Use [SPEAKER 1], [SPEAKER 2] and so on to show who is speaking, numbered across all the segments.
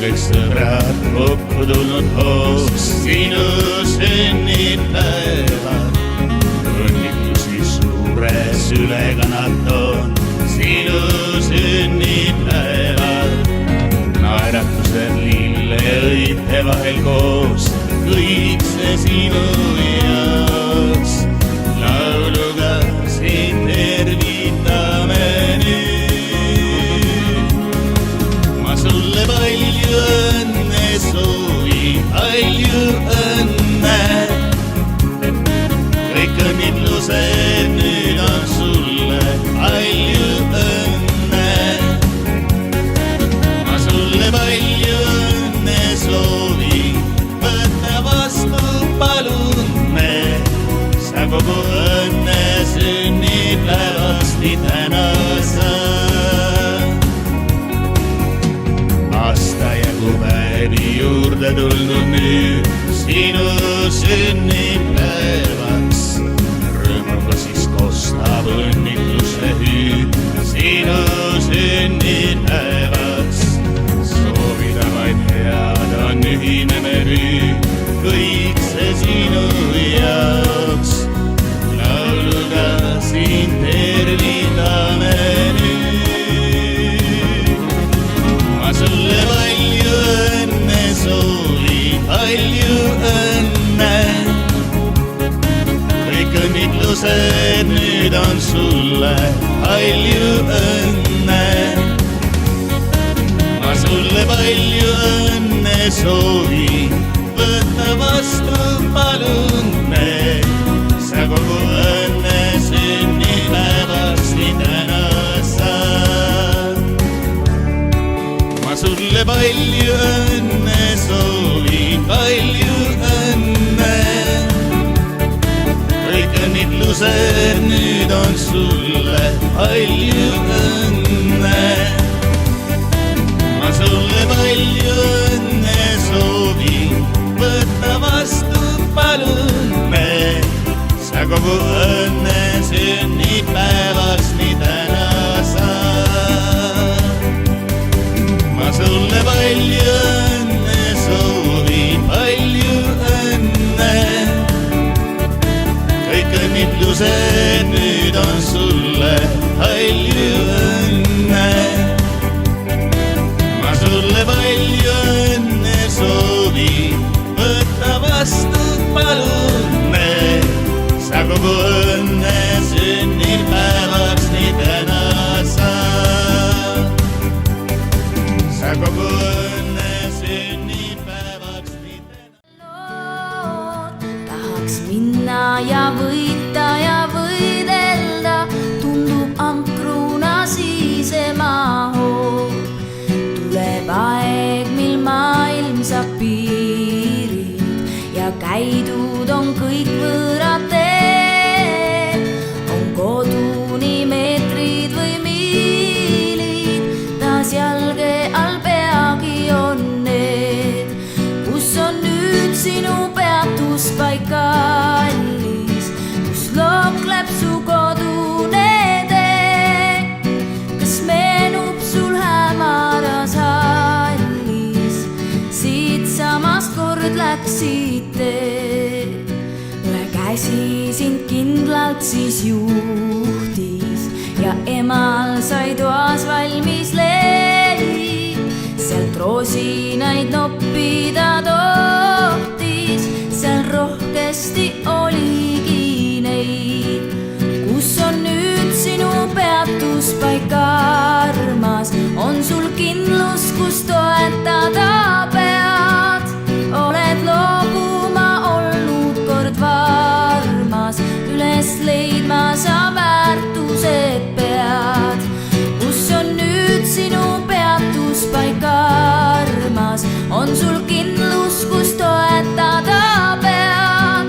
[SPEAKER 1] kõik sõbrad kokku tulnud hoos sinu sünnipäeval. Õnnitlusi suure sülega nad toon sinu sünnipäeval. Naeratused lille ja õite vahel koos, kõik see sinu jaoks. Lauluga sind tervitame nüüd. Ma sulle palju õnne soovin, palju õnne. Kõik õnnitlused nüüd on sulle, palju õnne. Ma sulle palju õnne soovin, võta vastu palun me. Sa kogu õnne sünnipäevasti täna saad. Aasta jagu päevi juurde tulnud nüüd sinu sünnipäevaks. Rõõmuga siis kostab õnnitluse hüüd sinu sünnipäevaks. Soovida vaid head on ühine me nüüd, kõik see sinu jaoks. Lauluga sind tervitame nüüd. Ma sulle palju õnne soovin, palju õnne. Kõik õnnitlused nüüd on sulle, palju õnne. Ma sulle palju õnne soovin, võta vastu palun me. Sa kogu õnne sünnipäevasti täna saad. Ma sulle palju õnne soovin, palju õnne. Kõik õnnitlused nüüd on sulle, palju õnne. Ma sulle palju õnne soovin, võta vastu palun me. Sa kogu õnne sünnipäevasti täna saad. Ma sulle palju õnne soovin, palju õnne. Kõik õnnitlused nüüd on sulle, palju õnne. Ma sulle palju õnne soovin, võta vastu palun me. Sa kogu õnne sünnipäevaks nii täna saad. Sa kogu õnne sünnipäevaks nii täna.
[SPEAKER 2] Tahaks minna ja võita ja võidelda, tundub ankruna sisema hoog. Tuleb aeg, mil maailm saab piirid ja käidud on kõik võõrad teed. On koduni meetrid või miilid, taas jalge all peagi on need. Kus on nüüd sinu peatuspaik kallis, kus lookleb su kodune tee? Kas meenub sul hämaras hallis, siitsamast kord läksid teed? Käsi sind kindlalt siis juhtis ja emal sai toas valmis leib. Sealt roosinaid noppida tohtis, seal rohkesti oligi neid. Kus on nüüd sinu peatuspaik armas, on sul kindlus, kus toetada pead? Oled loobuma olnud kord varmas, üles leidma sa väärtused pead. Kus on nüüd sinu peatuspaik armas, on sul kindlus, kus toetada pead?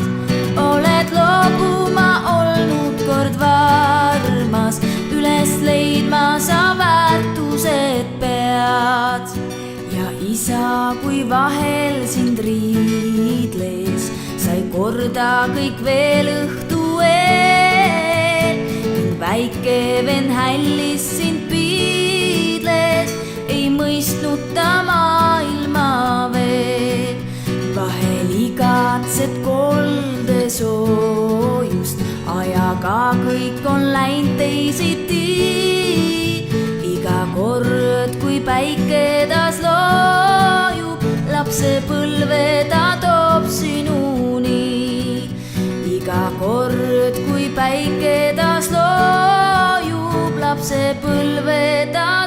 [SPEAKER 2] Oled loobuma olnud kord varmas, üles leidma sa väärtused pead. Ja isa, kui vahel sind riidles, sai korda kõik veel õhtu eel. Ning väike vend hällis sind piidles, ei mõistnud ta maailma soojust, ajaga kõik on läinud teisiti. Iga kord, kui päike taas loojub, lapsepõlve ta toob sinuni. Iga kord, kui päike taas loojub, lapsepõlve ta